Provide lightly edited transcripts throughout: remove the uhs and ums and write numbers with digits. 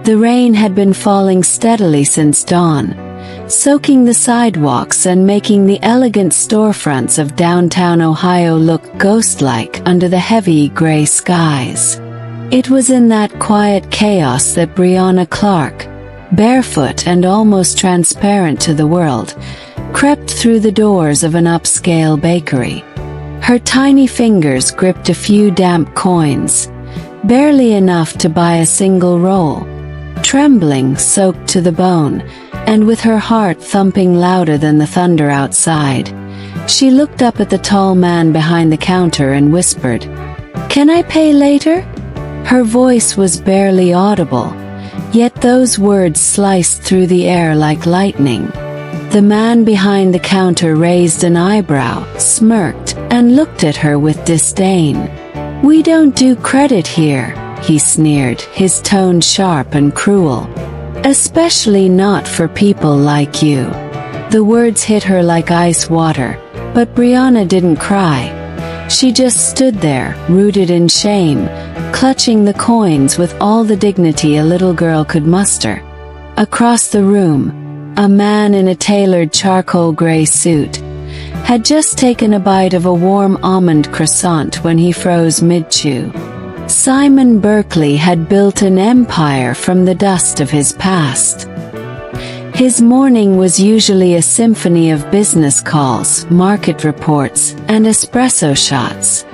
The rain had been falling steadily since dawn, soaking the sidewalks and making the elegant storefronts of downtown Ohio look ghost-like under the heavy gray skies. It was in that quiet chaos that Brianna Clark, barefoot and almost transparent to the world, crept through the doors of an upscale bakery. Her tiny fingers gripped a few damp coins, barely enough to buy a single roll. Trembling, soaked to the bone, and with her heart thumping louder than the thunder outside, she looked up at the tall man behind the counter and whispered, "Can I pay later?" Her voice was barely audible, yet those words sliced through the air like lightning. The man behind the counter raised an eyebrow, smirked, and looked at her with disdain. "We don't do credit here," he sneered, his tone sharp and cruel. "Especially not for people like you." The words hit her like ice water, but Brianna didn't cry. She just stood there, rooted in shame, clutching the coins with all the dignity a little girl could muster. Across the room, a man in a tailored charcoal gray suit had just taken a bite of a warm almond croissant when he froze mid-chew. Simon Berkeley had built an empire from the dust of his past. His morning was usually a symphony of business calls, market reports, and espresso shots.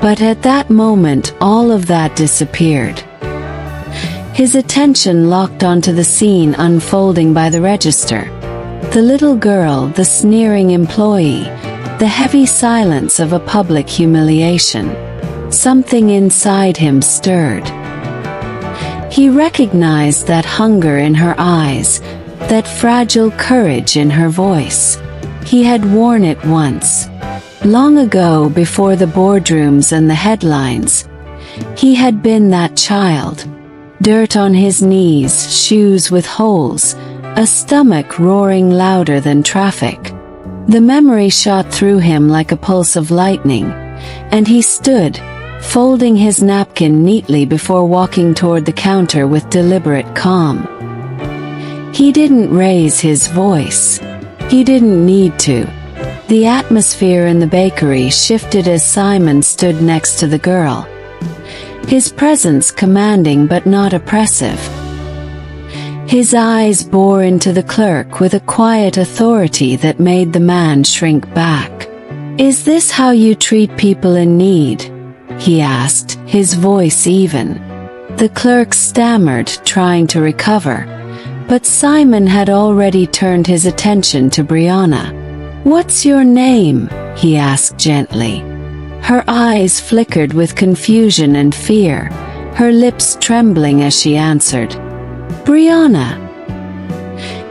But at that moment, all of that disappeared. His attention locked onto the scene unfolding by the register. The little girl, the sneering employee, the heavy silence of a public humiliation. Something inside him stirred. He recognized that hunger in her eyes, that fragile courage in her voice. He had worn it once. Long ago, before the boardrooms and the headlines. He had been that child. Dirt on his knees, shoes with holes, a stomach roaring louder than traffic. The memory shot through him like a pulse of lightning, and he stood, folding his napkin neatly before walking toward the counter with deliberate calm. He didn't raise his voice. He didn't need to. The atmosphere in the bakery shifted as Simon stood next to the girl. His presence commanding but not oppressive. His eyes bore into the clerk with a quiet authority that made the man shrink back. "Is this how you treat people in need?" he asked, his voice even. The clerk stammered, trying to recover, but Simon had already turned his attention to Brianna. "What's your name?" he asked gently. Her eyes flickered with confusion and fear, her lips trembling as she answered, "Brianna."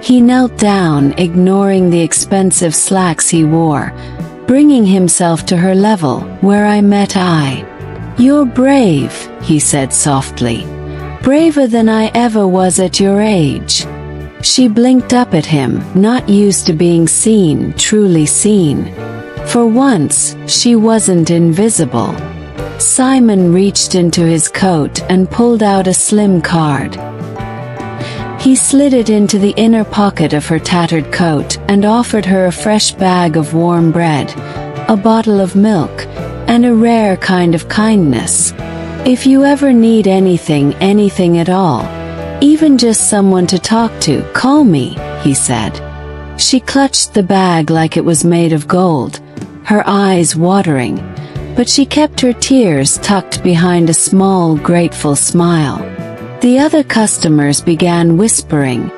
He knelt down, ignoring the expensive slacks he wore, bringing himself to her level, "Where I met I." "You're brave," he said softly. "Braver than I ever was at your age." She blinked up at him, not used to being seen, truly seen. For once, she wasn't invisible. Simon reached into his coat and pulled out a slim card. He slid it into the inner pocket of her tattered coat and offered her a fresh bag of warm bread, a bottle of milk, and a rare kind of kindness. "If you ever need anything at all, even just someone to talk to, call me," he said. She clutched the bag like it was made of gold, her eyes watering, but she kept her tears tucked behind a small, grateful smile. The other customers began whispering,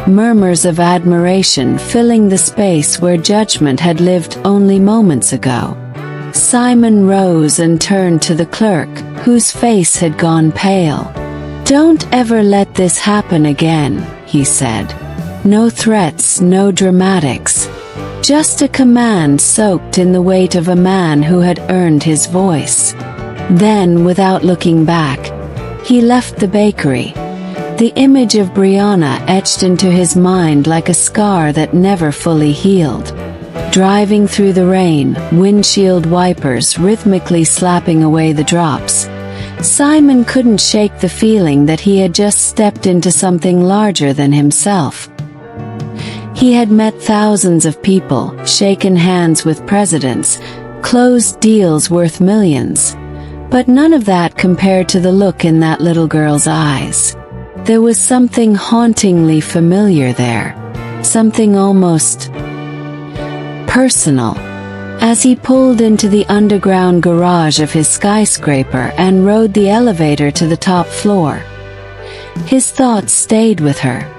murmurs of admiration filling the space where judgment had lived only moments ago. Simon rose and turned to the clerk, whose face had gone pale. "Don't ever let this happen again," he said. No threats, no dramatics. Just a command soaked in the weight of a man who had earned his voice. Then, without looking back, he left the bakery. The image of Brianna etched into his mind like a scar that never fully healed. Driving through the rain, windshield wipers rhythmically slapping away the drops, Simon couldn't shake the feeling that he had just stepped into something larger than himself. He had met thousands of people, shaken hands with presidents, closed deals worth millions. But none of that compared to the look in that little girl's eyes. There was something hauntingly familiar there. Something almost personal. As he pulled into the underground garage of his skyscraper and rode the elevator to the top floor, his thoughts stayed with her.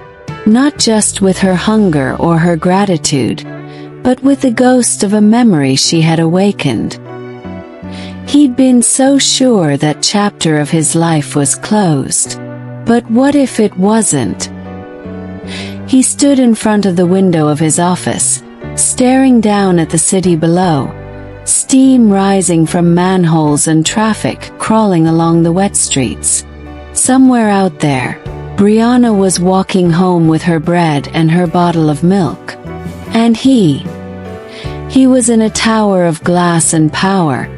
Not just with her hunger or her gratitude, but with the ghost of a memory she had awakened. He'd been so sure that chapter of his life was closed. But what if it wasn't? He stood in front of the window of his office, staring down at the city below, steam rising from manholes and traffic crawling along the wet streets. Somewhere out there, Brianna was walking home with her bread and her bottle of milk. And he was in a tower of glass and power,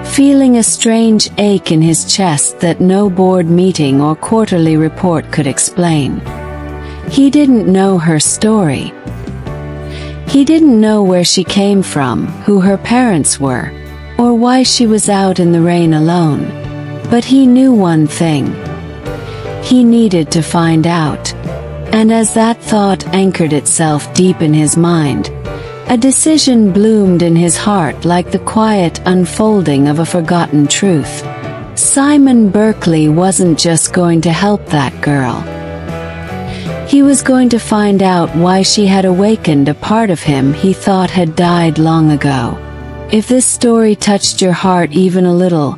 feeling a strange ache in his chest that no board meeting or quarterly report could explain. He didn't know her story. He didn't know where she came from, who her parents were, or why she was out in the rain alone. But he knew one thing. He needed to find out. And as that thought anchored itself deep in his mind, a decision bloomed in his heart like the quiet unfolding of a forgotten truth. Simon Berkeley wasn't just going to help that girl. He was going to find out why she had awakened a part of him he thought had died long ago. If this story touched your heart even a little,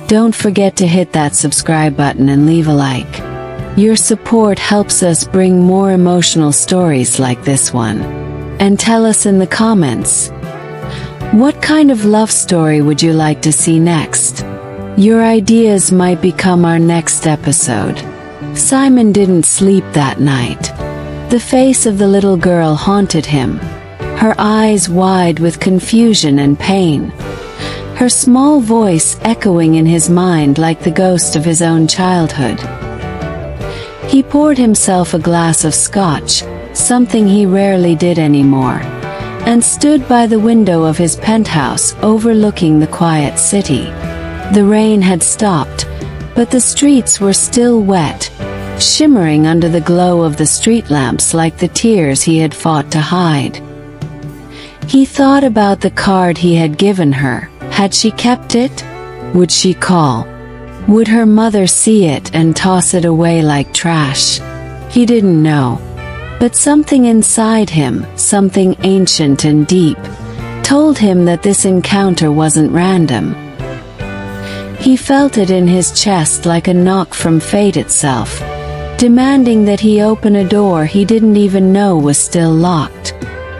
don't forget to hit that subscribe button and leave a like. Your support helps us bring more emotional stories like this one. And tell us in the comments, what kind of love story would you like to see next? Your ideas might become our next episode. Simon didn't sleep that night. The face of the little girl haunted him, her eyes wide with confusion and pain, her small voice echoing in his mind like the ghost of his own childhood. He poured himself a glass of scotch, something he rarely did anymore, and stood by the window of his penthouse overlooking the quiet city. The rain had stopped, but the streets were still wet, shimmering under the glow of the street lamps like the tears he had fought to hide. He thought about the card he had given her. Had she kept it? Would she call? Would her mother see it and toss it away like trash? He didn't know. But something inside him, something ancient and deep, told him that this encounter wasn't random. He felt it in his chest like a knock from fate itself, demanding that he open a door he didn't even know was still locked.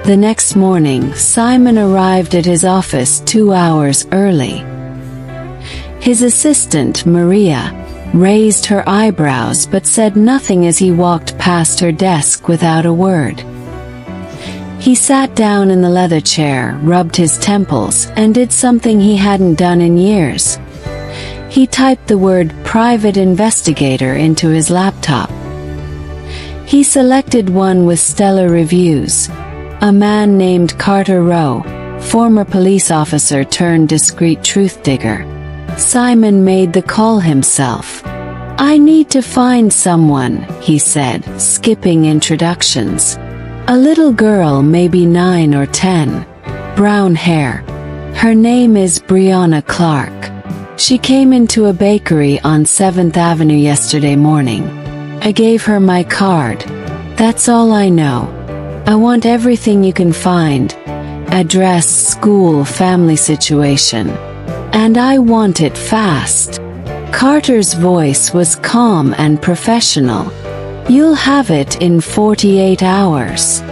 The next morning, Simon arrived at his office 2 hours early. His assistant, Maria, raised her eyebrows but said nothing as he walked past her desk without a word. He sat down in the leather chair, rubbed his temples, and did something he hadn't done in years. He typed the word "private investigator" into his laptop. He selected one with stellar reviews. A man named Carter Rowe, former police officer turned discreet truth digger. Simon made the call himself. "I need to find someone," he said, skipping introductions. "A little girl, maybe 9 or 10. Brown hair. Her name is Brianna Clark. She came into a bakery on 7th Avenue yesterday morning. I gave her my card. That's all I know. I want everything you can find. Address, school, family situation. And I want it fast." Carter's voice was calm and professional. "You'll have it in 48 hours."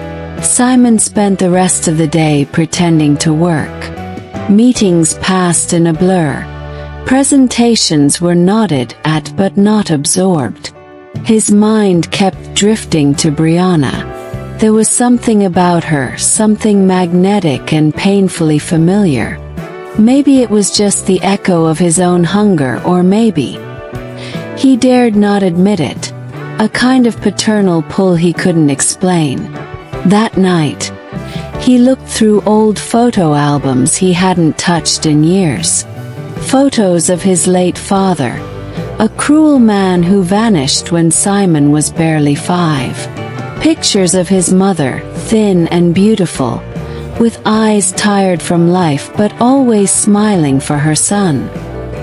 Simon spent the rest of the day pretending to work. Meetings passed in a blur. Presentations were nodded at but not absorbed. His mind kept drifting to Brianna. There was something about her, something magnetic and painfully familiar. Maybe it was just the echo of his own hunger, or maybe He dared not admit it, a kind of paternal pull he couldn't explain. That night, he looked through old photo albums he hadn't touched in years. Photos of his late father, a cruel man who vanished when Simon was barely 5. Pictures of his mother, thin and beautiful, with eyes tired from life but always smiling for her son.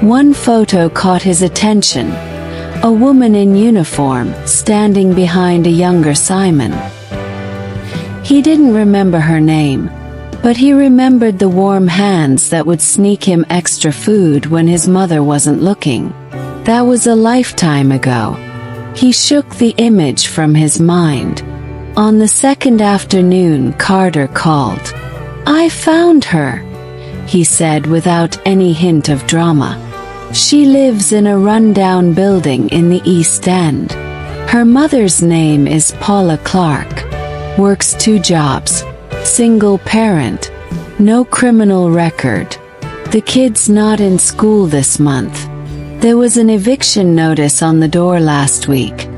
One photo caught his attention, a woman in uniform standing behind a younger Simon. He didn't remember her name, but he remembered the warm hands that would sneak him extra food when his mother wasn't looking. That was a lifetime ago. He shook the image from his mind. On the second afternoon, Carter called. "I found her," he said without any hint of drama. "She lives in a rundown building in the East End. Her mother's name is Paula Clark. Works 2 jobs. Single parent. No criminal record. The kid's not in school this month. There was an eviction notice on the door last week,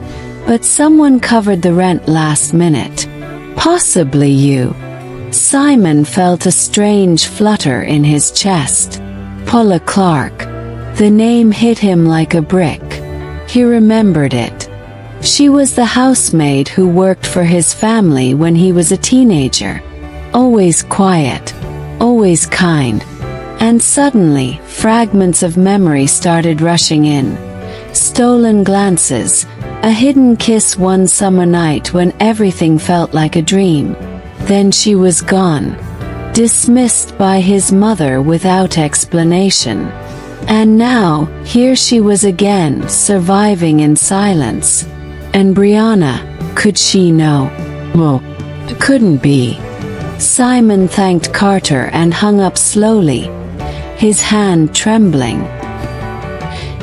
but someone covered the rent last minute. Possibly you." Simon felt a strange flutter in his chest. Paula Clark. The name hit him like a brick. He remembered it. She was the housemaid who worked for his family when he was a teenager. Always quiet, always kind. And suddenly, fragments of memory started rushing in. Stolen glances, a hidden kiss one summer night when everything felt like a dream. Then she was gone, dismissed by his mother without explanation. And now, here she was again, surviving in silence. And Brianna, could she know? Well, it couldn't be. Simon thanked Carter and hung up slowly, his hand trembling.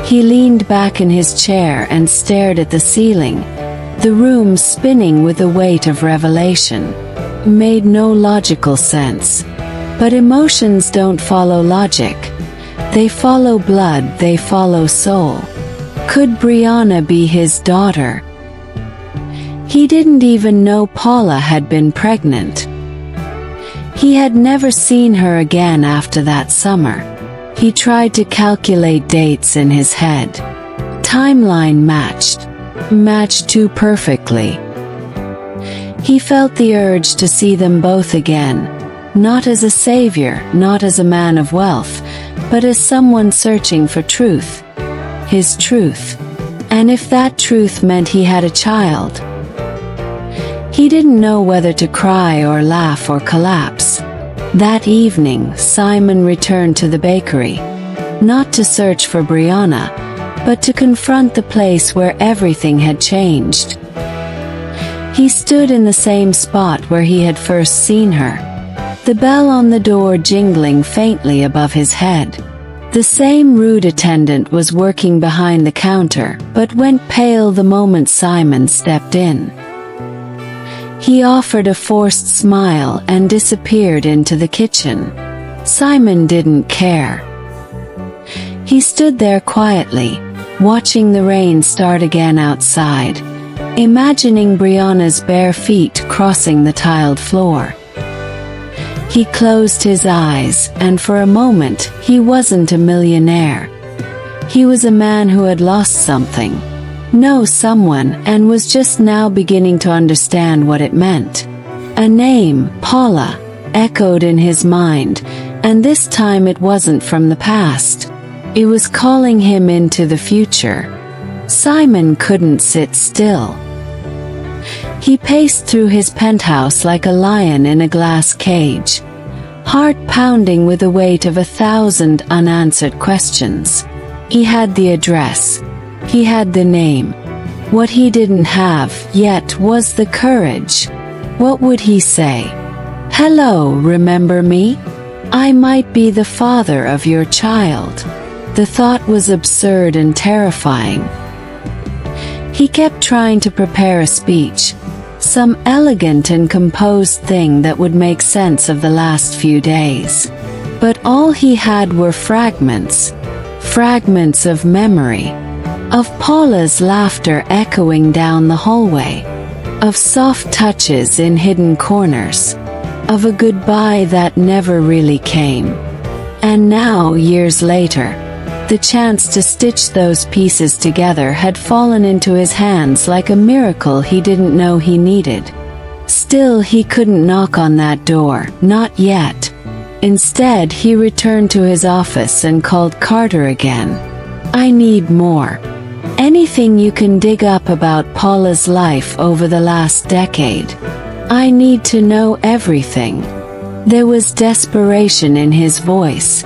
He leaned back in his chair and stared at the ceiling, the room spinning with the weight of revelation. It made no logical sense. But emotions don't follow logic. They follow blood, they follow soul. Could Brianna be his daughter? He didn't even know Paula had been pregnant. He had never seen her again after that summer. He tried to calculate dates in his head. Timeline matched too perfectly. He felt the urge to see them both again, not as a savior, not as a man of wealth, but as someone searching for truth. His truth. And if that truth meant he had a child. He didn't know whether to cry or laugh or collapse. That evening, Simon returned to the bakery, not to search for Brianna, but to confront the place where everything had changed. He stood in the same spot where he had first seen her, the bell on the door jingling faintly above his head. The same rude attendant was working behind the counter, but went pale the moment Simon stepped in. He offered a forced smile and disappeared into the kitchen. Simon didn't care. He stood there quietly, watching the rain start again outside, imagining Brianna's bare feet crossing the tiled floor. He closed his eyes, and for a moment, he wasn't a millionaire. He was a man who had lost something. Know someone, and was just now beginning to understand what it meant. A name, Paula, echoed in his mind, and this time it wasn't from the past. It was calling him into the future. Simon couldn't sit still. He paced through his penthouse like a lion in a glass cage, heart pounding with the weight of 1,000 unanswered questions. He had the address. He had the name. What he didn't have yet was the courage. What would he say? "Hello, remember me? I might be the father of your child." The thought was absurd and terrifying. He kept trying to prepare a speech, some elegant and composed thing that would make sense of the last few days. But all he had were fragments of memory. of Paula's laughter echoing down the hallway, of soft touches in hidden corners, of a goodbye that never really came. And now, years later, the chance to stitch those pieces together had fallen into his hands like a miracle he didn't know he needed. Still, he couldn't knock on that door, not yet. Instead, he returned to his office and called Carter again. "I need more. Anything you can dig up about Paula's life over the last decade. I need to know everything." There was desperation in his voice,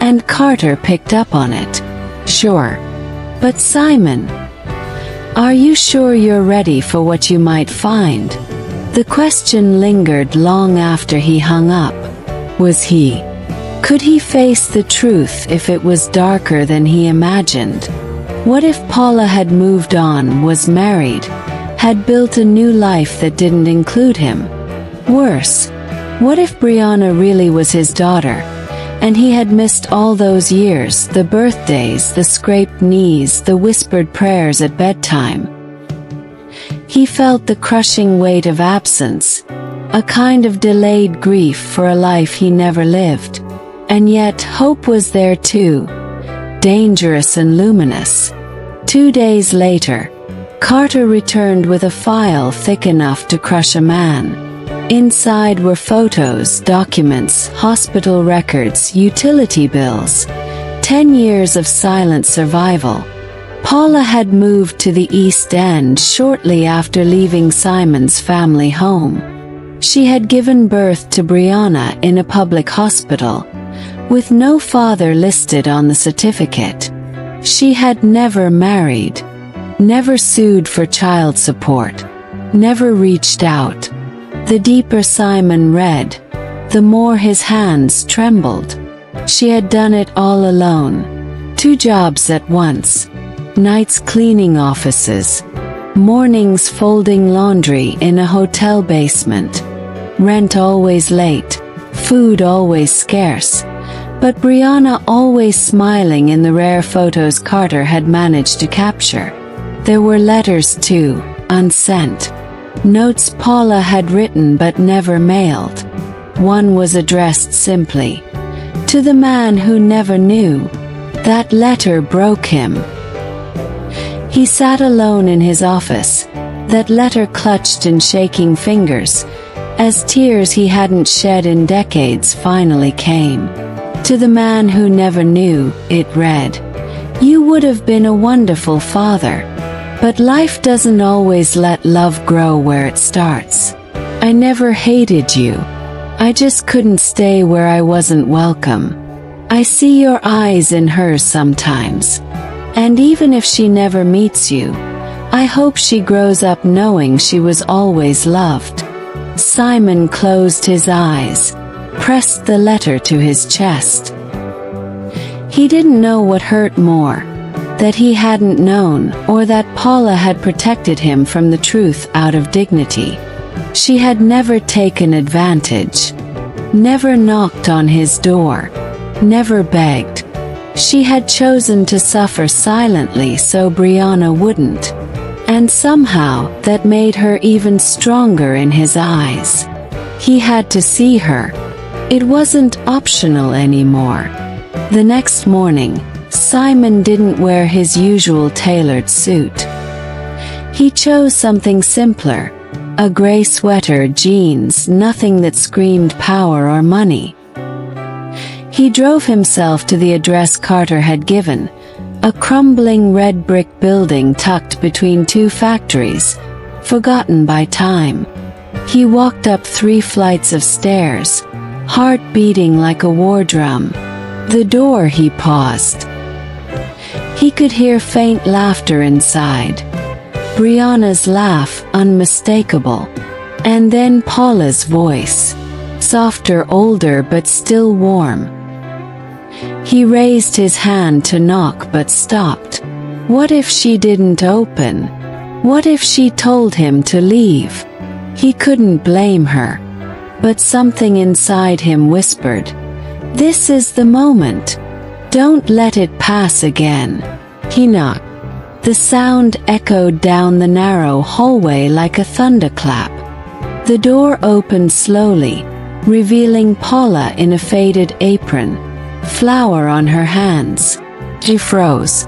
and Carter picked up on it. "Sure. But Simon, are you sure you're ready for what you might find?" The question lingered long after he hung up. Was he? Could he face the truth if it was darker than he imagined? What if Paula had moved on, was married, had built a new life that didn't include him? Worse, what if Brianna really was his daughter, and he had missed all those years, the birthdays, the scraped knees, the whispered prayers at bedtime? He felt the crushing weight of absence, a kind of delayed grief for a life he never lived. And yet hope was there too, dangerous and luminous. 2 days later, Carter returned with a file thick enough to crush a man. Inside were photos, documents, hospital records, utility bills. 10 years of silent survival. Paula had moved to the East End shortly after leaving Simon's family home. She had given birth to Brianna in a public hospital, with no father listed on the certificate. She had never married, never sued for child support, never reached out. The deeper Simon read, the more his hands trembled. She had done it all alone. 2 jobs at once. Nights cleaning offices. Mornings folding laundry in a hotel basement. Rent always late. Food always scarce. But Brianna always smiling in the rare photos Carter had managed to capture. There were letters too, unsent. Notes Paula had written but never mailed. One was addressed simply, "To the man who never knew." That letter broke him. He sat alone in his office, that letter clutched in shaking fingers, as tears he hadn't shed in decades finally came. To the man who never knew, it read, "You would have been a wonderful father. But life doesn't always let love grow where it starts. I never hated you. I just couldn't stay where I wasn't welcome. I see your eyes in hers sometimes. And even if she never meets you, I hope she grows up knowing she was always loved." Simon closed his eyes, pressed the letter to his chest. He didn't know what hurt more, that he hadn't known, or that Paula had protected him from the truth out of dignity. She had never taken advantage, never knocked on his door, never begged. She had chosen to suffer silently so Brianna wouldn't. And somehow, that made her even stronger in his eyes. He had to see her. It wasn't optional anymore. The next morning, Simon didn't wear his usual tailored suit. He chose something simpler, a gray sweater, jeans, nothing that screamed power or money. He drove himself to the address Carter had given, a crumbling red brick building tucked between 2 factories, forgotten by time. He walked up 3 flights of stairs, heart beating like a war drum. The door, he paused. He could hear faint laughter inside. Brianna's laugh, unmistakable. And then Paula's voice. Softer, older, but still warm. He raised his hand to knock but stopped. What if she didn't open? What if she told him to leave? He couldn't blame her. But something inside him whispered, "This is the moment. Don't let it pass again." He knocked. The sound echoed down the narrow hallway like a thunderclap. The door opened slowly, revealing Paula in a faded apron, flour on her hands. She froze.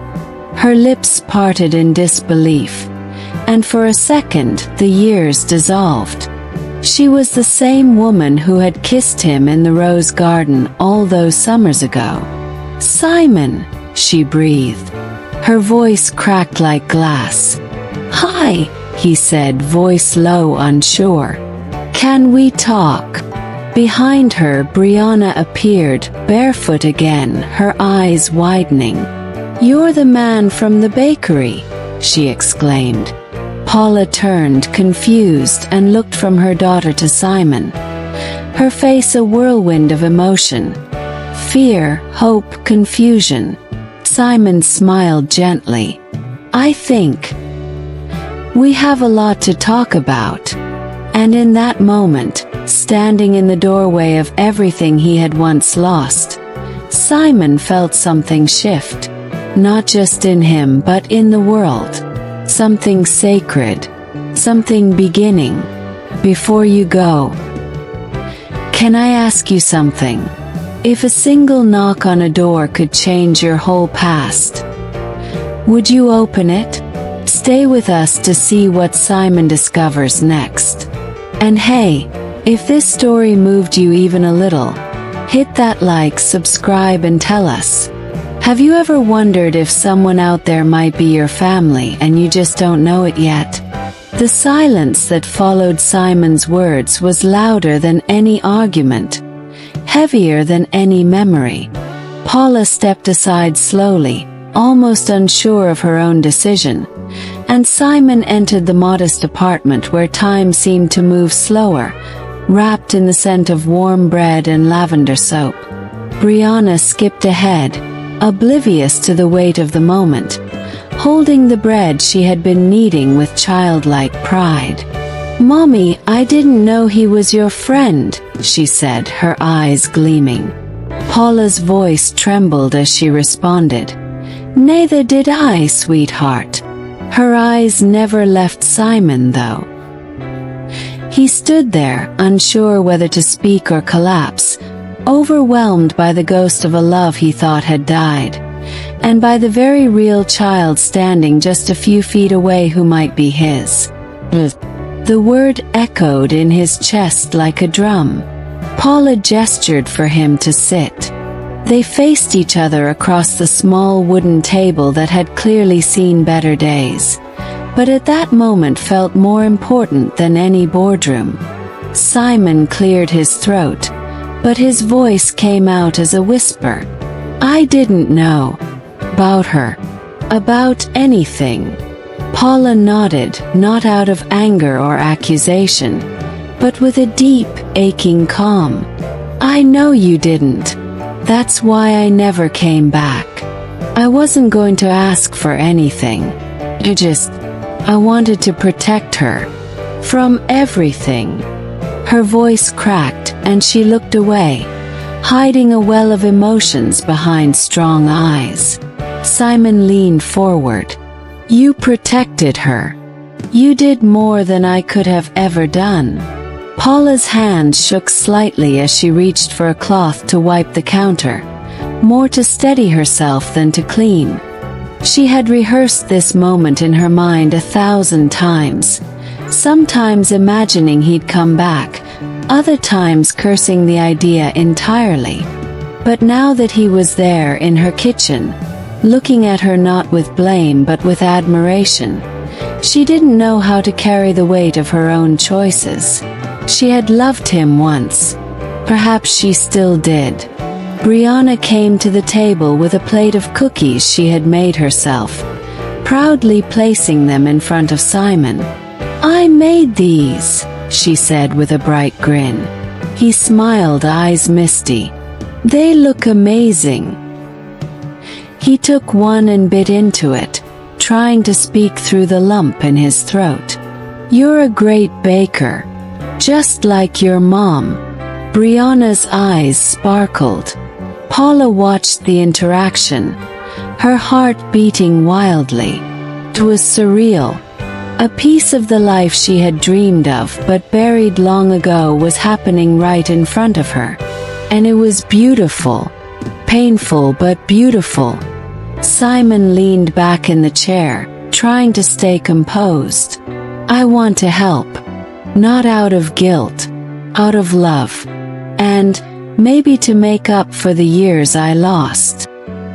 Her lips parted in disbelief, and for a second the years dissolved. She was the same woman who had kissed him in the rose garden all those summers ago. "Simon," she breathed. Her voice cracked like glass. "Hi," he said, voice low, unsure. "Can we talk?" Behind her, Brianna appeared, barefoot again, her eyes widening. "You're the man from the bakery," she exclaimed. Paula turned, confused, and looked from her daughter to Simon. Her face a whirlwind of emotion. Fear, hope, confusion. Simon smiled gently. "I think we have a lot to talk about." And in that moment, standing in the doorway of everything he had once lost, Simon felt something shift. Not just in him but in the world. Something sacred. Something beginning. "Before you go, can I ask you something? If a single knock on a door could change your whole past, would you open it?" Stay with us to see what Simon discovers next. And hey, if this story moved you even a little, hit that like, subscribe, and tell us. Have you ever wondered if someone out there might be your family and you just don't know it yet? The silence that followed Simon's words was louder than any argument, heavier than any memory. Paula stepped aside slowly, almost unsure of her own decision, and Simon entered the modest apartment where time seemed to move slower, wrapped in the scent of warm bread and lavender soap. Brianna skipped ahead, oblivious to the weight of the moment, holding the bread she had been kneading with childlike pride. "Mommy, I didn't know he was your friend," she said, her eyes gleaming. Paula's voice trembled as she responded, "Neither did I, sweetheart." Her eyes never left Simon, though. He stood there, unsure whether to speak or collapse, overwhelmed by the ghost of a love he thought had died, and by the very real child standing just a few feet away who might be his. The word echoed in his chest like a drum. Paula gestured for him to sit. They faced each other across the small wooden table that had clearly seen better days, but at that moment felt more important than any boardroom. Simon cleared his throat, but his voice came out as a whisper. "I didn't know about her, about anything." Paula nodded, not out of anger or accusation, but with a deep, aching calm. "I know you didn't. That's why I never came back. I wasn't going to ask for anything. I wanted to protect her. From everything." Her voice cracked, and she looked away, hiding a well of emotions behind strong eyes. Simon leaned forward. "You protected her. You did more than I could have ever done." Paula's hand shook slightly as she reached for a cloth to wipe the counter, more to steady herself than to clean. She had rehearsed this moment in her mind 1,000 times, sometimes imagining he'd come back, other times cursing the idea entirely. But now that he was there in her kitchen, looking at her not with blame but with admiration, she didn't know how to carry the weight of her own choices. She had loved him once. Perhaps she still did. Brianna came to the table with a plate of cookies she had made herself, proudly placing them in front of Simon. "I made these," she said with a bright grin. He smiled, eyes misty. "They look amazing." He took one and bit into it, trying to speak through the lump in his throat. "You're a great baker. Just like your mom." Brianna's eyes sparkled. Paula watched the interaction, her heart beating wildly. It was surreal. A piece of the life she had dreamed of but buried long ago was happening right in front of her. And it was beautiful. Painful but beautiful. Simon leaned back in the chair, trying to stay composed. I want to help. Not out of guilt. Out of love. And maybe to make up for the years I lost.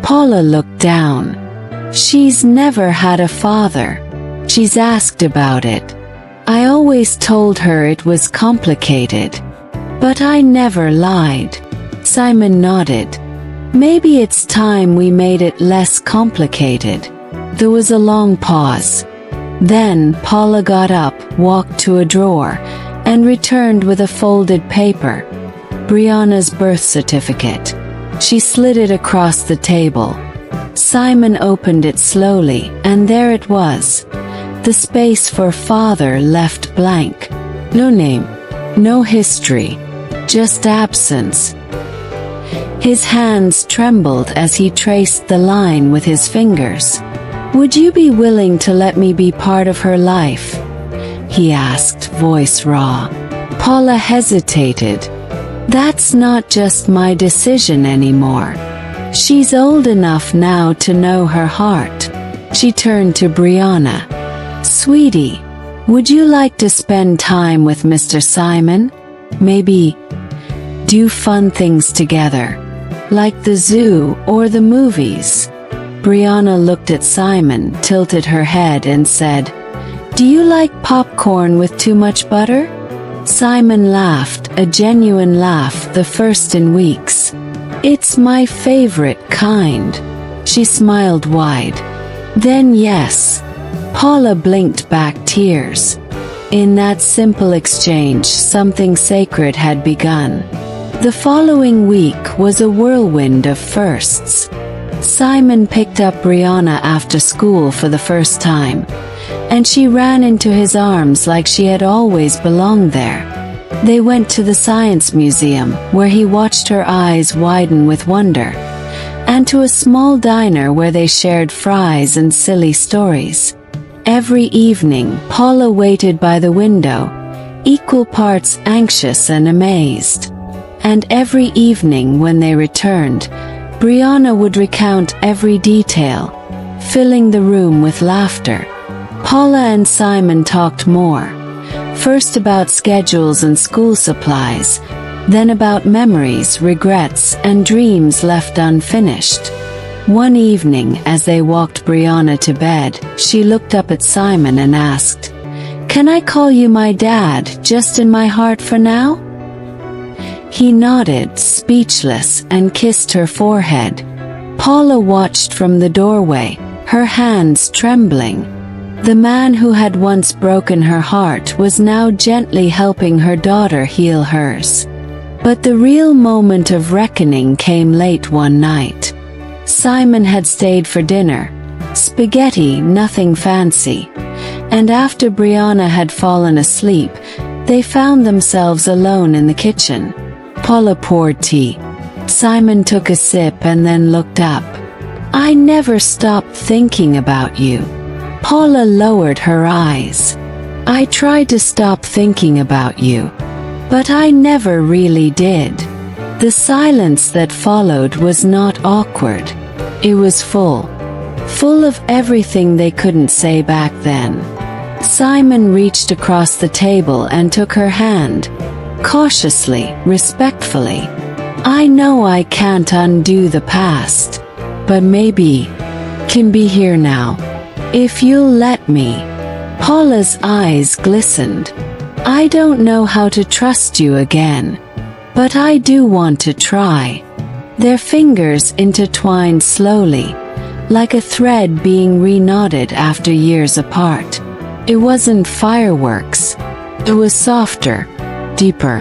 Paula looked down. She's never had a father. She's asked about it. I always told her it was complicated. But I never lied. Simon nodded. Maybe it's time we made it less complicated. There was a long pause. Then Paula got up, walked to a drawer, and returned with a folded paper. Brianna's birth certificate. She slid it across the table. Simon opened it slowly, and there it was. The space for father left blank. No name. No history. Just absence. His hands trembled as he traced the line with his fingers. Would you be willing to let me be part of her life? He asked, voice raw. Paula hesitated. That's not just my decision anymore. She's old enough now to know her heart. She turned to Brianna. Sweetie, would you like to spend time with Mr. Simon? Maybe do fun things together, like the zoo or the movies. Brianna looked at Simon, tilted her head and said, Do you like popcorn with too much butter? Simon laughed, a genuine laugh, the first in weeks. It's my favorite kind. She smiled wide. Then yes. Paula blinked back tears. In that simple exchange, something sacred had begun. The following week was a whirlwind of firsts. Simon picked up Brianna after school for the first time, and she ran into his arms like she had always belonged there. They went to the science museum, where he watched her eyes widen with wonder, and to a small diner where they shared fries and silly stories. Every evening, Paula waited by the window, equal parts anxious and amazed. And every evening when they returned, Brianna would recount every detail, filling the room with laughter. Paula and Simon talked more. First about schedules and school supplies, then about memories, regrets, and dreams left unfinished. One evening, as they walked Brianna to bed, she looked up at Simon and asked, Can I call you my dad, just in my heart for now? He nodded, speechless, and kissed her forehead. Paula watched from the doorway, her hands trembling. The man who had once broken her heart was now gently helping her daughter heal hers. But the real moment of reckoning came late one night. Simon had stayed for dinner. Spaghetti, nothing fancy. And after Brianna had fallen asleep, they found themselves alone in the kitchen. Paula poured tea. Simon took a sip and then looked up. I never stopped thinking about you. Paula lowered her eyes. I tried to stop thinking about you, but I never really did. The silence that followed was not awkward. It was full of everything they couldn't say back then. Simon reached across the table and took her hand, cautiously, respectfully. I know I can't undo the past, but maybe can be here now, if you'll let me. Paula's eyes glistened. I don't know how to trust you again, but I do want to try. Their fingers intertwined slowly, like a thread being reknotted after years apart. It wasn't fireworks. It was softer, deeper.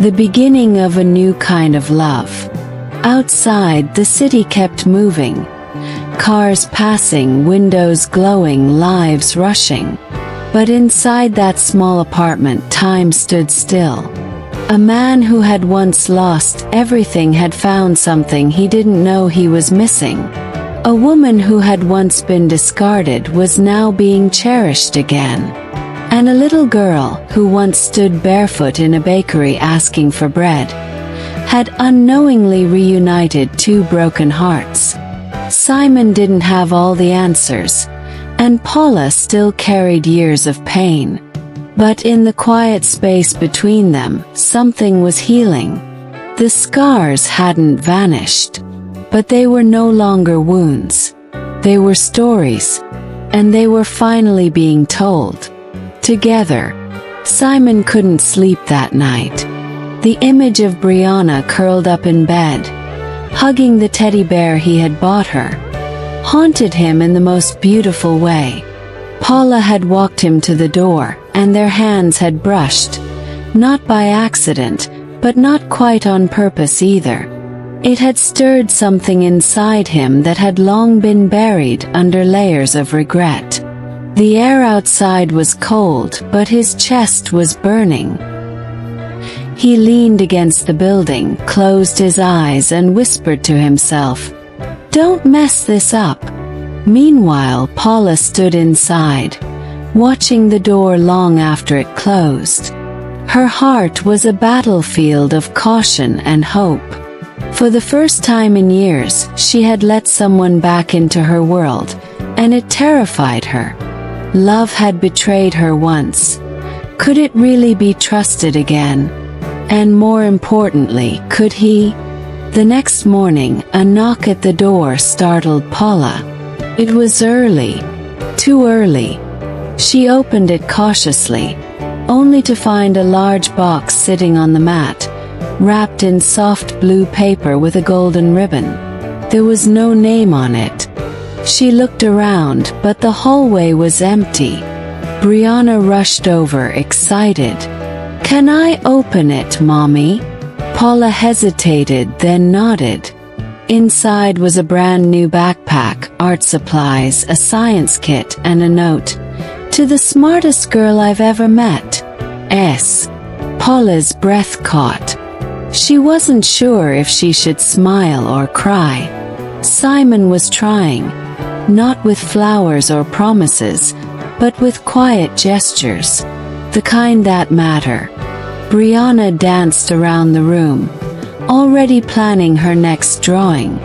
The beginning of a new kind of love. Outside, the city kept moving. Cars passing, windows glowing, lives rushing. But inside that small apartment, time stood still. A man who had once lost everything had found something he didn't know he was missing. A woman who had once been discarded was now being cherished again. And a little girl, who once stood barefoot in a bakery asking for bread, had unknowingly reunited two broken hearts. Simon didn't have all the answers, and Paula still carried years of pain. But in the quiet space between them, something was healing. The scars hadn't vanished, but they were no longer wounds. They were stories, and they were finally being told. Together, Simon couldn't sleep that night. The image of Brianna curled up in bed, hugging the teddy bear he had bought her, haunted him in the most beautiful way. Paula had walked him to the door, and their hands had brushed, not by accident, but not quite on purpose either. It had stirred something inside him that had long been buried under layers of regret. The air outside was cold, but his chest was burning. He leaned against the building, closed his eyes, and whispered to himself, "Don't mess this up." Meanwhile, Paula stood inside, watching the door long after it closed. Her heart was a battlefield of caution and hope. For the first time in years, she had let someone back into her world, and it terrified her. Love had betrayed her once. Could it really be trusted again? And more importantly, could he? The next morning, a knock at the door startled Paula. It was early. Too early. She opened it cautiously, only to find a large box sitting on the mat, wrapped in soft blue paper with a golden ribbon. There was no name on it. She looked around, but the hallway was empty. Brianna rushed over, excited. "Can I open it, Mommy?" Paula hesitated, then nodded. Inside was a brand new backpack, art supplies, a science kit, and a note. "To the smartest girl I've ever met. S." Paula's breath caught. She wasn't sure if she should smile or cry. Simon was trying, not with flowers or promises, but with quiet gestures, the kind that matter. Brianna danced around the room, already planning her next drawing.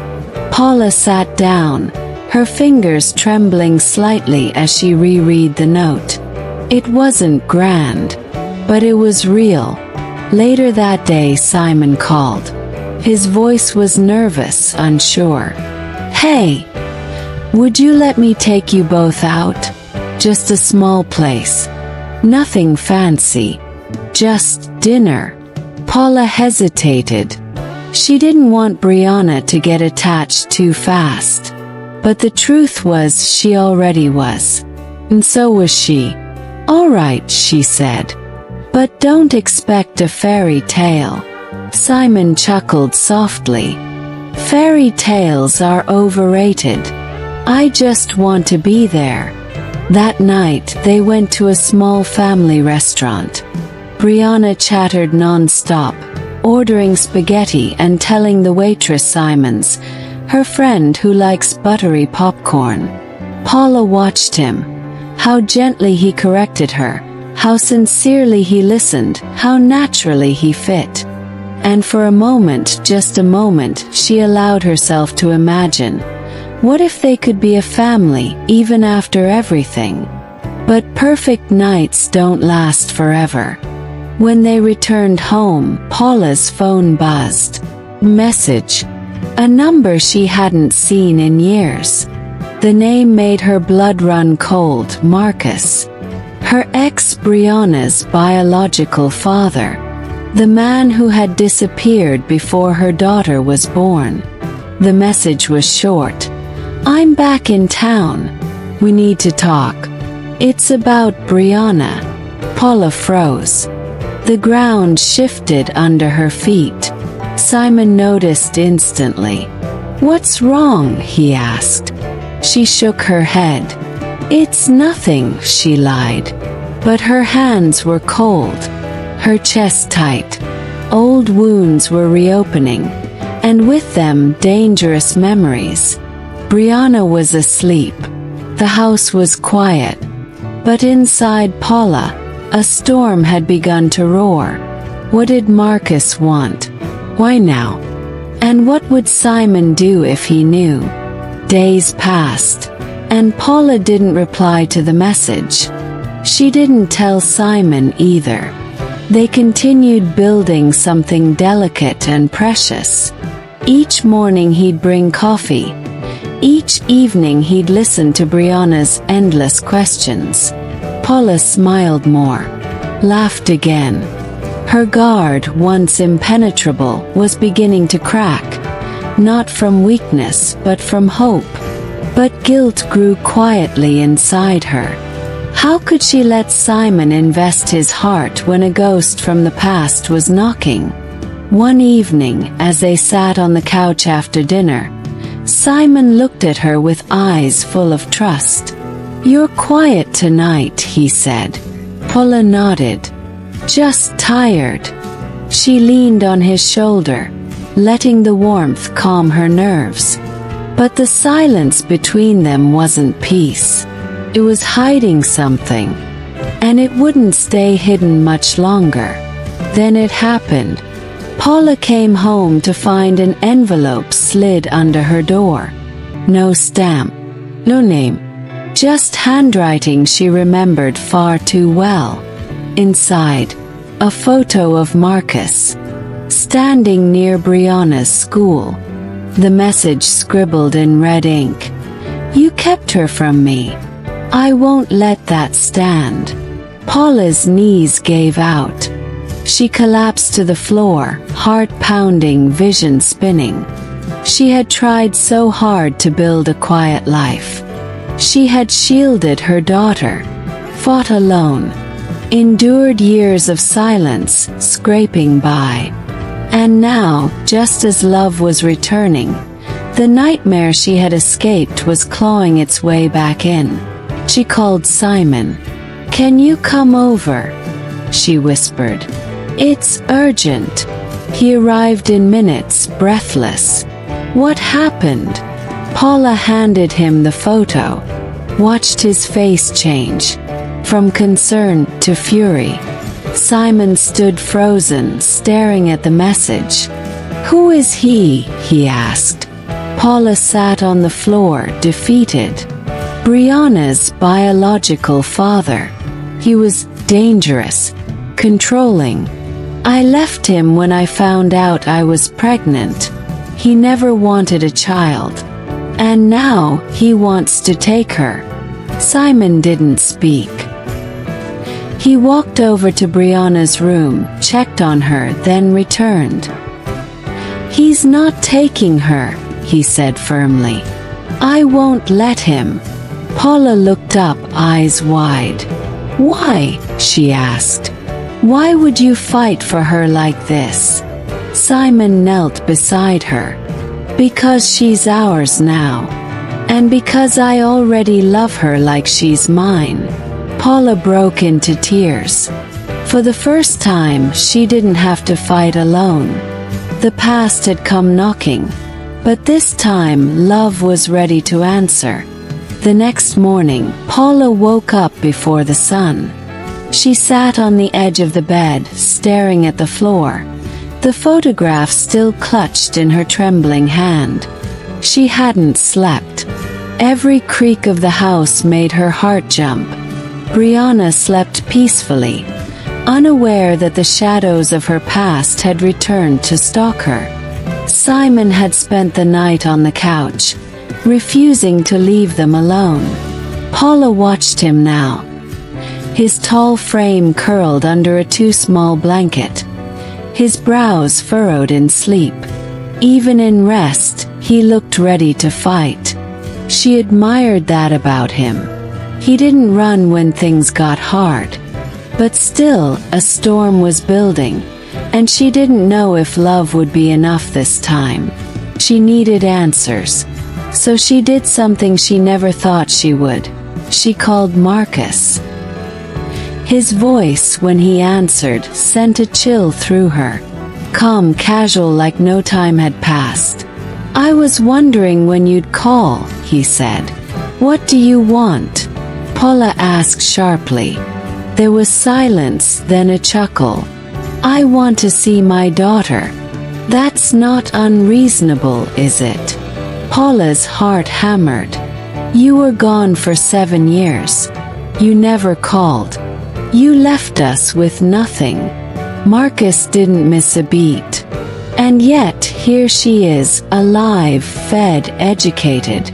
Paula sat down, her fingers trembling slightly as she reread the note. It wasn't grand, but it was real. Later that day, Simon called. His voice was nervous, unsure. "Hey, would you let me take you both out? Just a small place. Nothing fancy. Just dinner." Paula hesitated. She didn't want Brianna to get attached too fast. But the truth was she already was. And so was she. "All right," she said. "But don't expect a fairy tale." Simon chuckled softly. "Fairy tales are overrated. I just want to be there." That night, they went to a small family restaurant. Brianna chattered non-stop, ordering spaghetti and telling the waitress Simon's her friend who likes buttery popcorn. Paula watched him. How gently he corrected her, how sincerely he listened, how naturally he fit. And for a moment, just a moment, she allowed herself to imagine. What if they could be a family, even after everything? But perfect nights don't last forever. When they returned home, Paula's phone buzzed. Message. A number she hadn't seen in years. The name made her blood run cold. Marcus. Her ex, Brianna's biological father. The man who had disappeared before her daughter was born. The message was short. "I'm back in town. We need to talk. It's about Brianna." Paula froze. The ground shifted under her feet. Simon noticed instantly. "What's wrong?" he asked. She shook her head. "It's nothing," she lied. But her hands were cold, her chest tight. Old wounds were reopening, and with them dangerous memories. Brianna was asleep. The house was quiet. But inside Paula, a storm had begun to roar. What did Marcus want? Why now? And what would Simon do if he knew? Days passed, and Paula didn't reply to the message. She didn't tell Simon either. They continued building something delicate and precious. Each morning he'd bring coffee. Each evening he'd listen to Brianna's endless questions. Paula smiled more, laughed again. Her guard, once impenetrable, was beginning to crack, not from weakness but from hope. But guilt grew quietly inside her. How could she let Simon invest his heart when a ghost from the past was knocking? One evening, as they sat on the couch after dinner, Simon looked at her with eyes full of trust. "You're quiet tonight," he said. Paula nodded. "Just tired." She leaned on his shoulder, letting the warmth calm her nerves. But the silence between them wasn't peace. It was hiding something. And it wouldn't stay hidden much longer. Then it happened. Paula came home to find an envelope slid under her door. No stamp. No name. Just handwriting she remembered far too well. Inside, a photo of Marcus, standing near Brianna's school. The message scribbled in red ink. "You kept her from me. I won't let that stand." Paula's knees gave out. She collapsed to the floor, heart pounding, vision spinning. She had tried so hard to build a quiet life. She had shielded her daughter, fought alone, endured years of silence, scraping by. And now, just as love was returning, the nightmare she had escaped was clawing its way back in. She called Simon. "Can you come over?" she whispered. "It's urgent." He arrived in minutes, breathless. "What happened?" Paula handed him the photo, watched his face change, from concern to fury. Simon stood frozen, staring at the message. "Who is he?" he asked. Paula sat on the floor, defeated. Brianna's biological father. He was dangerous, controlling. "I left him when I found out I was pregnant. He never wanted a child. And now, he wants to take her." Simon didn't speak. He walked over to Brianna's room, checked on her, then returned. "He's not taking her," he said firmly. "I won't let him." Paula looked up, eyes wide. "Why?" she asked. "Why would you fight for her like this?" Simon knelt beside her. "Because she's ours now. And because I already love her like she's mine." Paula broke into tears. For the first time, she didn't have to fight alone. The past had come knocking. But this time, love was ready to answer. The next morning, Paula woke up before the sun. She sat on the edge of the bed, staring at the floor, the photograph still clutched in her trembling hand. She hadn't slept. Every creak of the house made her heart jump. Brianna slept peacefully, unaware that the shadows of her past had returned to stalk her. Simon had spent the night on the couch, refusing to leave them alone. Paula watched him now. His tall frame curled under a too-small blanket, his brows furrowed in sleep. Even in rest, he looked ready to fight. She admired that about him. He didn't run when things got hard. But still, a storm was building, and she didn't know if love would be enough this time. She needed answers. So she did something she never thought she would. She called Marcus. His voice, when he answered, sent a chill through her. Calm, casual, like no time had passed. "I was wondering when you'd call," he said. "What do you want?" Paula asked sharply. There was silence, then a chuckle. "I want to see my daughter." "That's not unreasonable, is it?" Paula's heart hammered. "You were gone for 7 years. You never called. You left us with nothing." Marcus didn't miss a beat. "And yet, here she is, alive, fed, educated.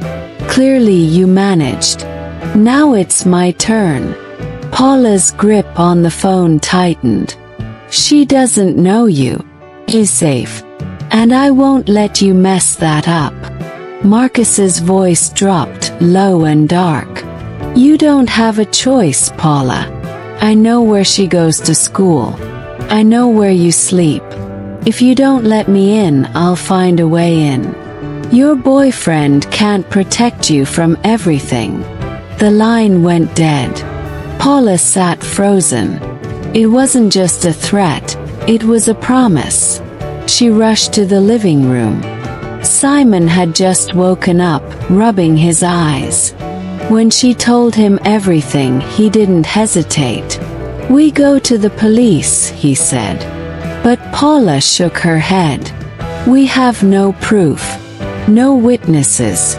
Clearly you managed. Now it's my turn." Paula's grip on the phone tightened. "She doesn't know you. She's safe. And I won't let you mess that up." Marcus's voice dropped, low and dark. "You don't have a choice, Paula. I know where she goes to school. I know where you sleep. If you don't let me in, I'll find a way in. Your boyfriend can't protect you from everything." The line went dead. Paula sat frozen. It wasn't just a threat, it was a promise. She rushed to the living room. Simon had just woken up, rubbing his eyes. When she told him everything, he didn't hesitate. "We go to the police," he said. But Paula shook her head. "We have no proof. No witnesses.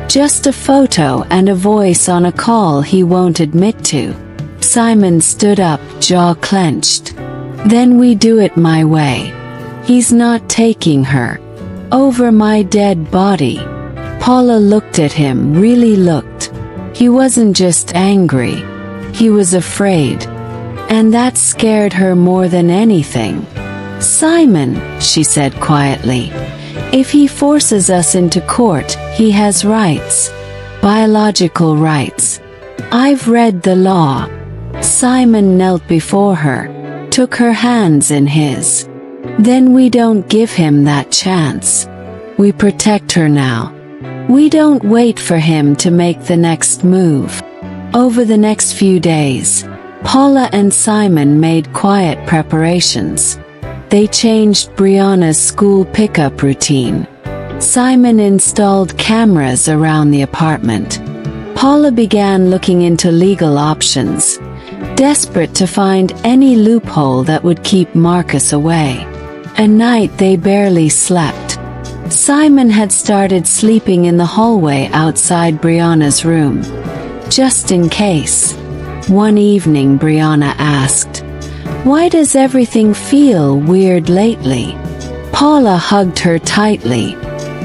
Just a photo and a voice on a call he won't admit to." Simon stood up, jaw clenched. "Then we do it my way. He's not taking her. Over my dead body." Paula looked at him, really looked. He wasn't just angry. He was afraid. And that scared her more than anything. "Simon," she said quietly, "if he forces us into court, he has rights. Biological rights. I've read the law." Simon knelt before her, took her hands in his. "Then we don't give him that chance. We protect her now. We don't wait for him to make the next move." Over the next few days, Paula and Simon made quiet preparations. They changed Brianna's school pickup routine. Simon installed cameras around the apartment. Paula began looking into legal options, desperate to find any loophole that would keep Marcus away. At night they barely slept. Simon had started sleeping in the hallway outside Brianna's room. Just in case. One evening Brianna asked, "Why does everything feel weird lately?" Paula hugged her tightly.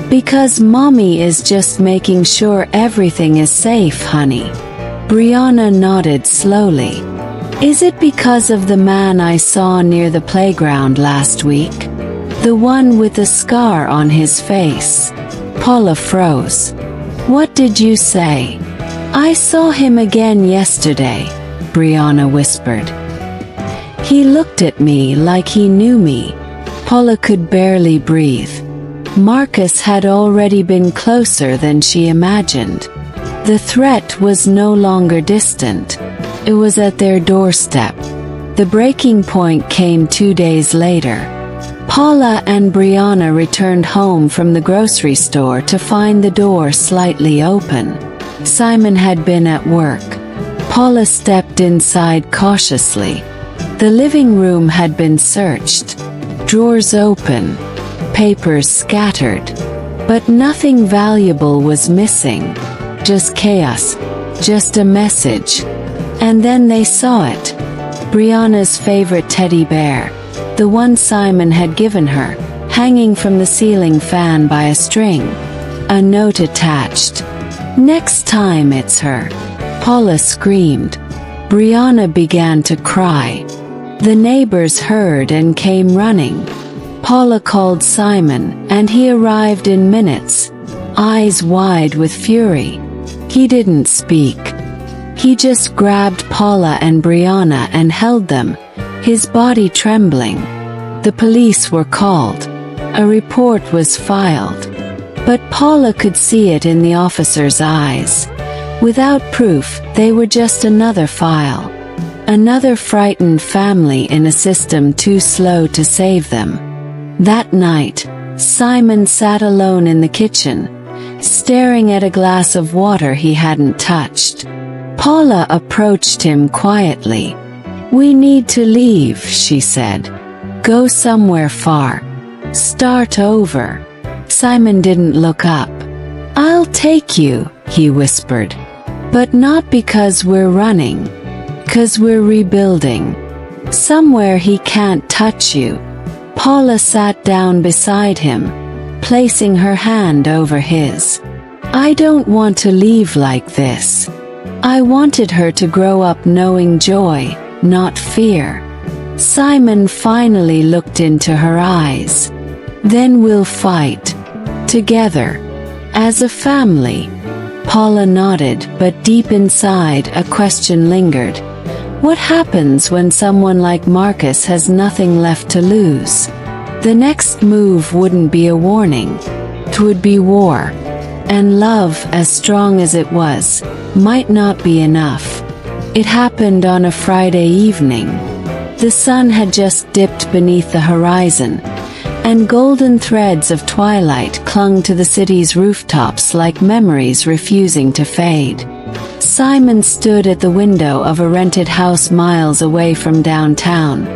"Because Mommy is just making sure everything is safe, honey." Brianna nodded slowly. "Is it because of the man I saw near the playground last week? The one with the scar on his face?" Paula froze. "What did you say?" "I saw him again yesterday," Brianna whispered. "He looked at me like he knew me." Paula could barely breathe. Marcus had already been closer than she imagined. The threat was no longer distant. It was at their doorstep. The breaking point came 2 days later. Paula and Brianna returned home from the grocery store to find the door slightly open. Simon had been at work. Paula stepped inside cautiously. The living room had been searched. Drawers open. Papers scattered. But nothing valuable was missing. Just chaos. Just a message. And then they saw it. Brianna's favorite teddy bear. The one Simon had given her, hanging from the ceiling fan by a string. A note attached. "Next time it's her." Paula screamed. Brianna began to cry. The neighbors heard and came running. Paula called Simon, and he arrived in minutes, eyes wide with fury. He didn't speak. He just grabbed Paula and Brianna and held them, his body trembling. The police were called. A report was filed. But Paula could see it in the officer's eyes. Without proof, they were just another file. Another frightened family in a system too slow to save them. That night, Simon sat alone in the kitchen, staring at a glass of water he hadn't touched. Paula approached him quietly. "We need to leave," she said. "Go somewhere far. Start over." Simon didn't look up. "I'll take you," he whispered. "But not because we're running. 'Cause we're rebuilding. Somewhere he can't touch you." Paula sat down beside him, placing her hand over his. "I don't want to leave like this. I wanted her to grow up knowing joy, not fear." Simon finally looked into her eyes. "Then we'll fight. Together. As a family." Paula nodded, but deep inside a question lingered. What happens when someone like Marcus has nothing left to lose? The next move wouldn't be a warning. It would be war. And love, as strong as it was, might not be enough. It happened on a Friday evening. The sun had just dipped beneath the horizon, and golden threads of twilight clung to the city's rooftops like memories refusing to fade. Simon stood at the window of a rented house miles away from downtown,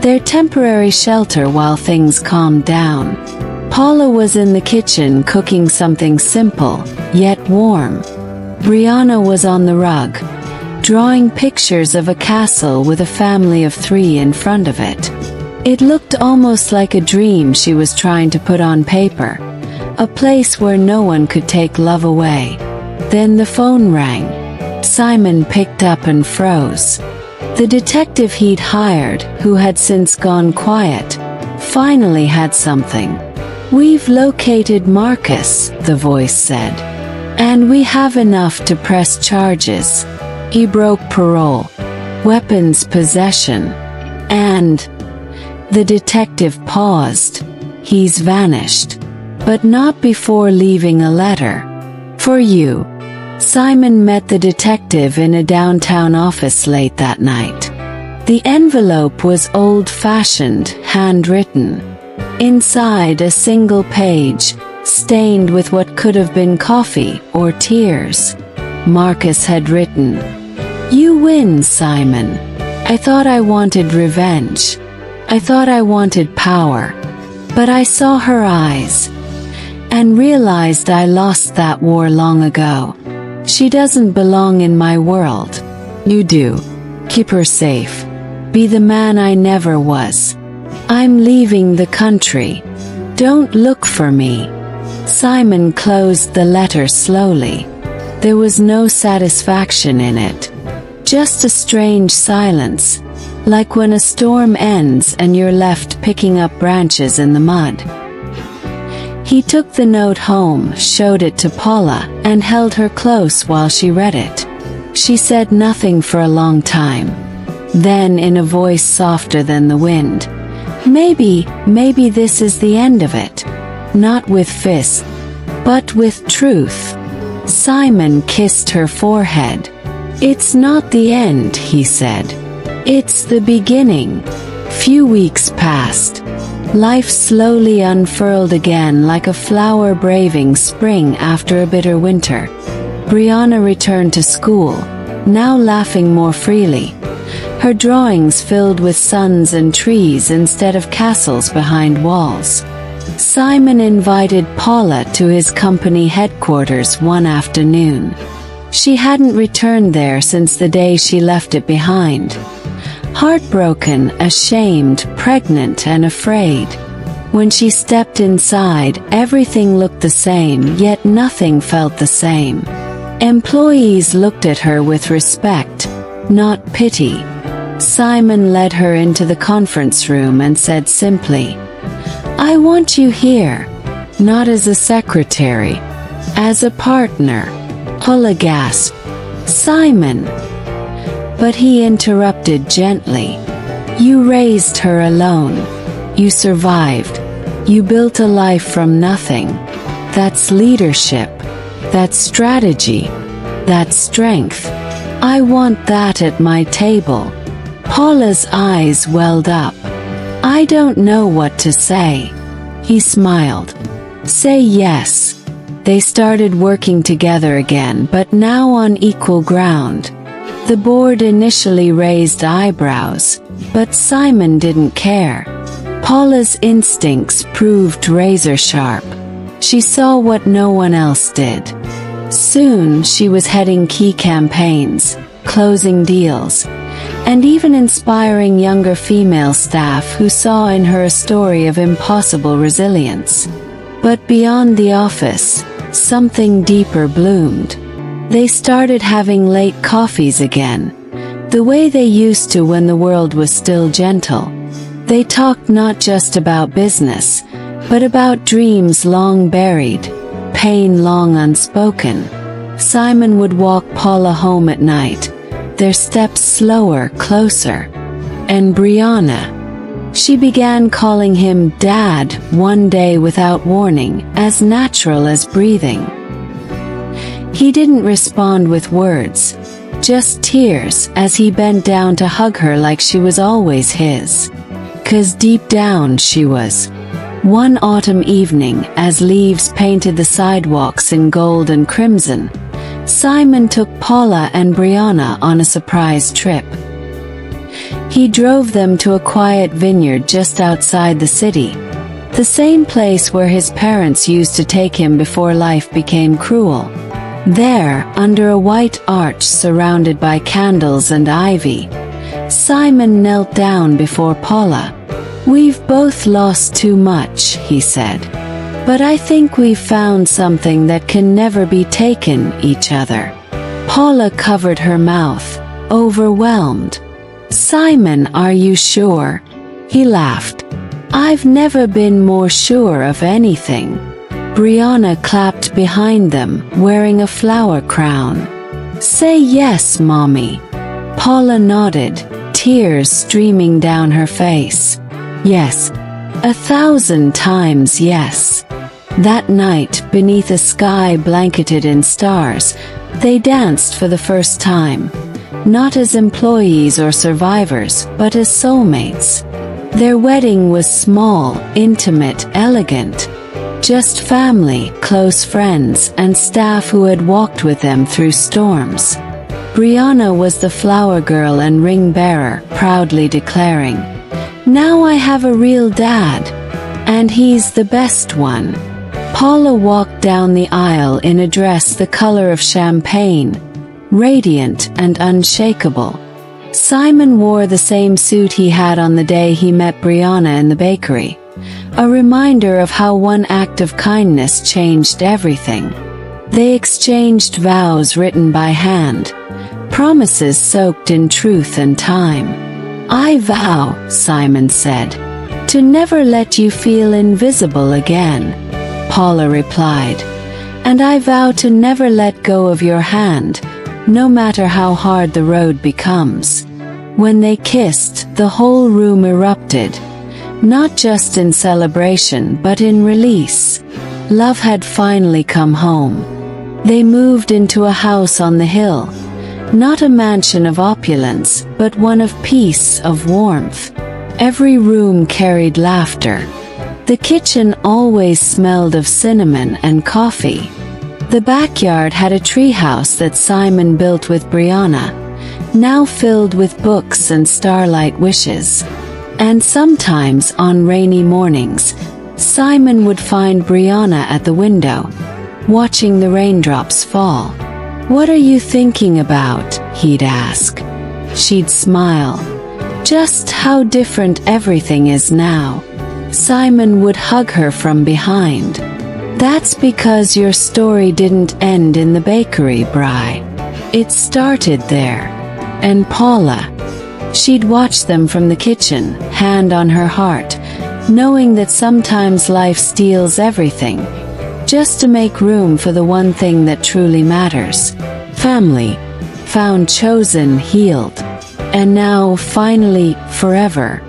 their temporary shelter while things calmed down. Paula was in the kitchen cooking something simple, yet warm. Brianna was on the rug, drawing pictures of a castle with a family of 3 in front of it. It looked almost like a dream she was trying to put on paper, a place where no one could take love away. Then the phone rang. Simon picked up and froze. The detective he'd hired, who had since gone quiet, finally had something. "We've located Marcus," the voice said. "And we have enough to press charges. He broke parole, weapons possession, and..." The detective paused. "He's vanished. But not before leaving a letter. For you." Simon met the detective in a downtown office late that night. The envelope was old-fashioned, handwritten. Inside, a single page, stained with what could have been coffee or tears. Marcus had written, "You win, Simon. I thought I wanted revenge. I thought I wanted power. But I saw her eyes and realized I lost that war long ago. She doesn't belong in my world. You do. Keep her safe. Be the man I never was. I'm leaving the country. Don't look for me." Simon closed the letter slowly. There was no satisfaction in it. Just a strange silence, like when a storm ends and you're left picking up branches in the mud. He took the note home, showed it to Paula, and held her close while she read it. She said nothing for a long time. Then, in a voice softer than the wind, Maybe this is the end of it. Not with fists, but with truth." Simon kissed her forehead. "It's not the end," he said. "It's the beginning." Few weeks passed. Life slowly unfurled again like a flower braving spring after a bitter winter. Brianna returned to school, now laughing more freely. Her drawings filled with suns and trees instead of castles behind walls. Simon invited Paula to his company headquarters one afternoon. She hadn't returned there since the day she left it behind. Heartbroken, ashamed, pregnant, and afraid. When she stepped inside, everything looked the same, yet nothing felt the same. Employees looked at her with respect, not pity. Simon led her into the conference room and said simply, "I want you here, not as a secretary, as a partner." Paula gasped, "Simon!" But he interrupted gently. "You raised her alone. You survived. You built a life from nothing. That's leadership. That's strategy. That's strength. I want that at my table." Paula's eyes welled up. "I don't know what to say." He smiled. "Say yes. They started working together again, but now on equal ground. The board initially raised eyebrows, but Simon didn't care. Paula's instincts proved razor-sharp. She saw what no one else did. Soon she was heading key campaigns, closing deals, and even inspiring younger female staff who saw in her a story of impossible resilience. But beyond the office, something deeper bloomed. They started having late coffees again, the way they used to when the world was still gentle. They talked not just about business, but about dreams long buried, pain long unspoken. Simon would walk Paula home at night, their steps slower, closer. And Brianna, she began calling him Dad one day without warning, as natural as breathing. He didn't respond with words, just tears as he bent down to hug her like she was always his. 'Cause deep down she was. One autumn evening, as leaves painted the sidewalks in gold and crimson, Simon took Paula and Brianna on a surprise trip. He drove them to a quiet vineyard just outside the city, the same place where his parents used to take him before life became cruel. There, under a white arch surrounded by candles and ivy, Simon knelt down before Paula. "We've both lost too much," he said. "But I think we've found something that can never be taken, each other." Paula covered her mouth, overwhelmed. "Simon, are you sure?" He laughed. "I've never been more sure of anything." Brianna clapped behind them, wearing a flower crown. "Say yes, Mommy." Paula nodded, tears streaming down her face. "Yes. 1,000 times yes." That night, beneath a sky blanketed in stars, they danced for the first time, not as employees or survivors, but as soulmates. Their wedding was small, intimate, elegant. Just family, close friends, and staff who had walked with them through storms. Brianna was the flower girl and ring bearer, proudly declaring, "Now I have a real dad. And he's the best one." Paula walked down the aisle in a dress the color of champagne, radiant and unshakable. Simon wore the same suit he had on the day he met Brianna in the bakery, a reminder of how one act of kindness changed everything. They exchanged vows written by hand, promises soaked in truth and time. "I vow," Simon said, "to never let you feel invisible again." Paula replied, "And I vow to never let go of your hand, no matter how hard the road becomes." When they kissed, the whole room erupted, not just in celebration but in release. Love had finally come home. They moved into a house on the hill, not a mansion of opulence, but one of peace, of warmth. Every room carried laughter. The kitchen always smelled of cinnamon and coffee. The backyard had a treehouse that Simon built with Brianna, now filled with books and starlight wishes. And sometimes, on rainy mornings, Simon would find Brianna at the window, watching the raindrops fall. "What are you thinking about?" he'd ask. She'd smile. "Just how different everything is now." Simon would hug her from behind. "That's because your story didn't end in the bakery, Bri. It started there." And Paula, she'd watch them from the kitchen, hand on her heart, knowing that sometimes life steals everything, just to make room for the one thing that truly matters. Family, found, chosen, healed. And now, finally, forever.